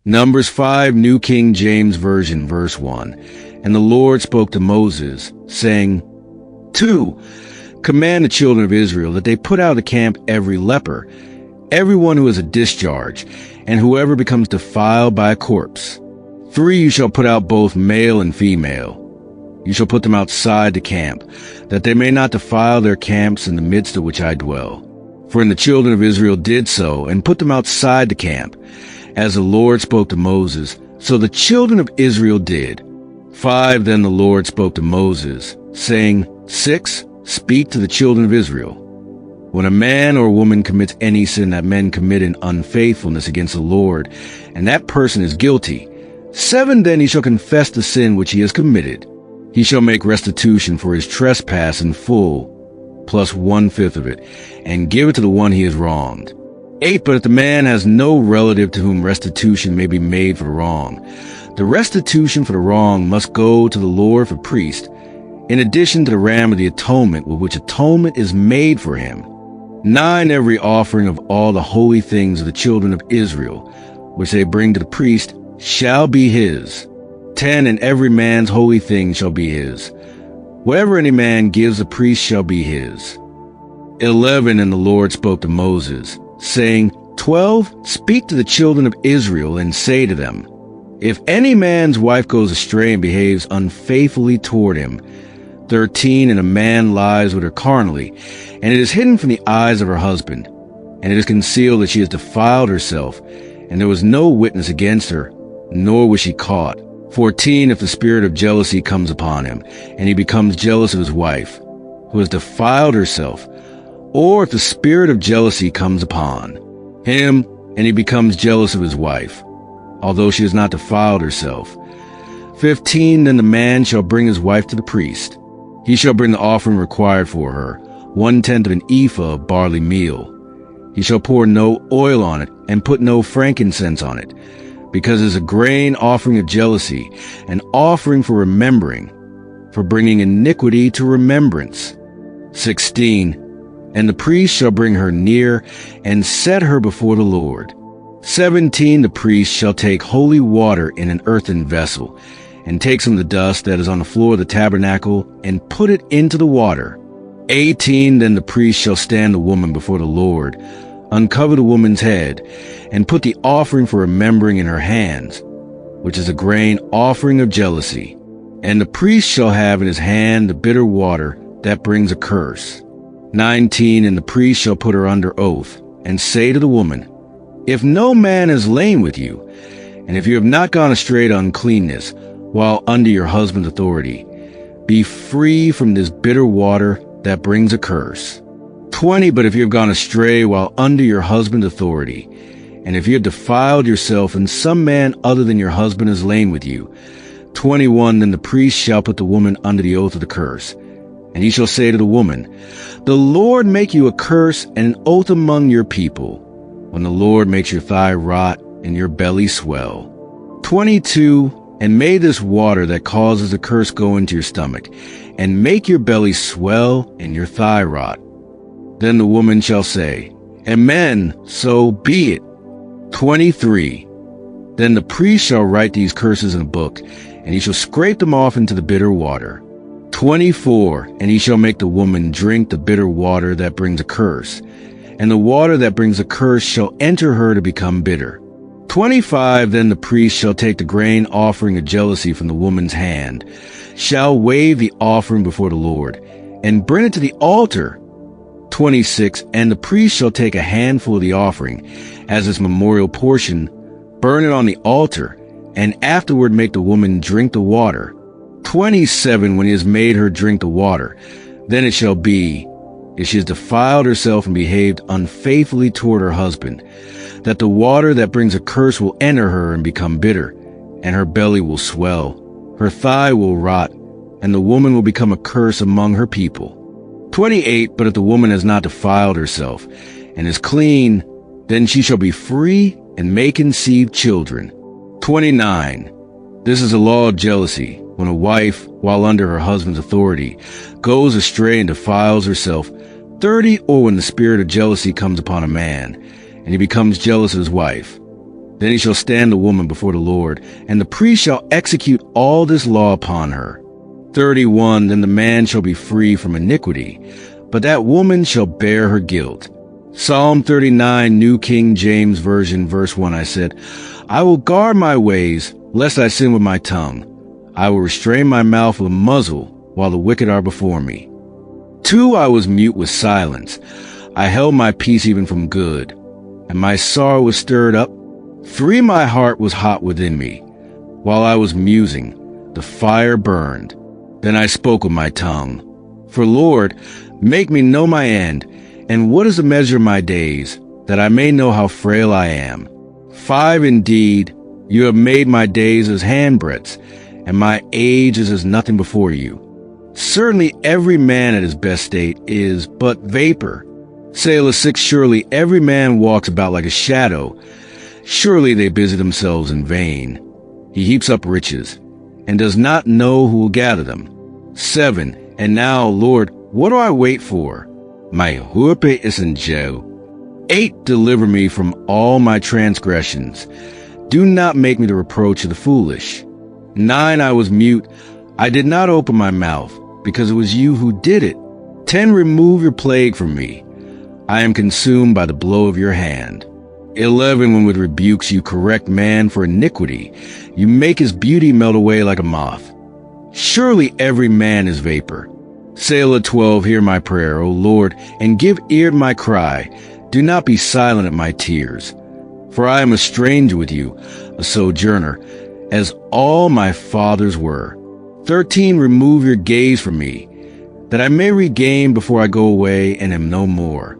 Numbers 5, New King James Version, verse 1. And the Lord spoke to Moses, saying, 2. Command the children of Israel that they put out of the camp every leper, everyone who has a discharge, and whoever becomes defiled by a corpse. 3. You shall put out both male and female. You shall put them outside the camp, that they may not defile their camps in the midst of which I dwell. For the children of Israel did so, and put them outside the camp, as the Lord spoke to Moses. So the children of Israel did. 5. Then the Lord spoke to Moses, saying, 6. Speak to the children of Israel. When a man or a woman commits any sin that men commit in unfaithfulness against the Lord, and that person is guilty, 7. Then he shall confess the sin which he has committed. He shall make restitution for his trespass in full, plus 1/5 of it, and give it to the one he has wronged. 8. But if the man has no relative to whom restitution may be made for the wrong, the restitution for the wrong must go to the Lord for priest, in addition to the ram of the atonement with which atonement is made for him. 9. Every offering of all the holy things of the children of Israel, which they bring to the priest, shall be his. 10. And every man's holy thing shall be his. Whatever any man gives the priest shall be his. 11. And the Lord spoke to Moses, saying, 12. Speak to the children of Israel, and say to them, if any man's wife goes astray and behaves unfaithfully toward him, 13. And a man lies with her carnally, and it is hidden from the eyes of her husband, and it is concealed that she has defiled herself, and there was no witness against her, nor was she caught. 14. If the spirit of jealousy comes upon him, and he becomes jealous of his wife, who has defiled herself, or if the spirit of jealousy comes upon him, and he becomes jealous of his wife, although she has not defiled herself. 15. Then the man shall bring his wife to the priest. He shall bring the offering required for her, 1/10 of an ephah of barley meal. He shall pour no oil on it, and put no frankincense on it, because it is a grain offering of jealousy, an offering for remembering, for bringing iniquity to remembrance. 16. And the priest shall bring her near, and set her before the Lord. 17. The priest shall take holy water in an earthen vessel, and take some of the dust that is on the floor of the tabernacle, and put it into the water. 18. Then the priest shall stand the woman before the Lord, uncover the woman's head, and put the offering for remembering in her hands, which is a grain offering of jealousy. And the priest shall have in his hand the bitter water that brings a curse. 19. And the priest shall put her under oath, and say to the woman, if no man has lain with you, and if you have not gone astray to uncleanness, while under your husband's authority, be free from this bitter water that brings a curse. 20. But if you have gone astray while under your husband's authority, and if you have defiled yourself and some man other than your husband has lain with you, 21. Then the priest shall put the woman under the oath of the curse, and he shall say to the woman, the Lord make you a curse and an oath among your people, when the Lord makes your thigh rot and your belly swell. 22. And may this water that causes the curse go into your stomach, and make your belly swell and your thigh rot. Then the woman shall say, Amen, so be it. 23. Then the priest shall write these curses in a book, and he shall scrape them off into the bitter water. 24. And he shall make the woman drink the bitter water that brings a curse, and the water that brings a curse shall enter her to become bitter. 25. Then the priest shall take the grain offering of jealousy from the woman's hand, shall wave the offering before the Lord, and bring it to the altar. 26. And the priest shall take a handful of the offering as his memorial portion, burn it on the altar, and afterward make the woman drink the water. 27. When he has made her drink the water, then it shall be, if she has defiled herself and behaved unfaithfully toward her husband, that the water that brings a curse will enter her and become bitter, and her belly will swell, her thigh will rot, and the woman will become a curse among her people. 28. But if the woman has not defiled herself, and is clean, then she shall be free and may conceive children. 29. This is a law of jealousy, when a wife, while under her husband's authority, goes astray and defiles herself. 30. Or when the spirit of jealousy comes upon a man, and he becomes jealous of his wife. Then he shall stand a woman before the Lord, and the priest shall execute all this law upon her. 31. Then the man shall be free from iniquity, but that woman shall bear her guilt. Psalm 39, New King James Version, verse 1, I said, I will guard my ways, lest I sin with my tongue. I will restrain my mouth with a muzzle, while the wicked are before me. 2. I was mute with silence. I held my peace even from good, and my sorrow was stirred up. 3. My heart was hot within me. While I was musing, the fire burned. Then I spoke with my tongue. For Lord, make me know my end, and what is the measure of my days, that I may know how frail I am. 5. Indeed, you have made my days as handbreadths, and my age is as nothing before you. Certainly every man at his best state is but vapor. Selah 6. Surely every man walks about like a shadow. Surely they busy themselves in vain. He heaps up riches, and does not know who will gather them. 7. And now, Lord, what do I wait for? My hulpe is in jail. 8. Deliver me from all my transgressions. Do not make me the reproach of the foolish. 9. I was mute. I did not open my mouth, because it was you who did it. 10. Remove your plague from me. I am consumed by the blow of your hand. 11. When with rebukes you correct man for iniquity, you make his beauty melt away like a moth. Surely every man is vapor. Selah 12. Hear my prayer, O Lord, and give ear to my cry. Do not be silent at my tears. For I am a stranger with you, a sojourner, as all my fathers were. 13. Remove your gaze from me, that I may regain before I go away and am no more.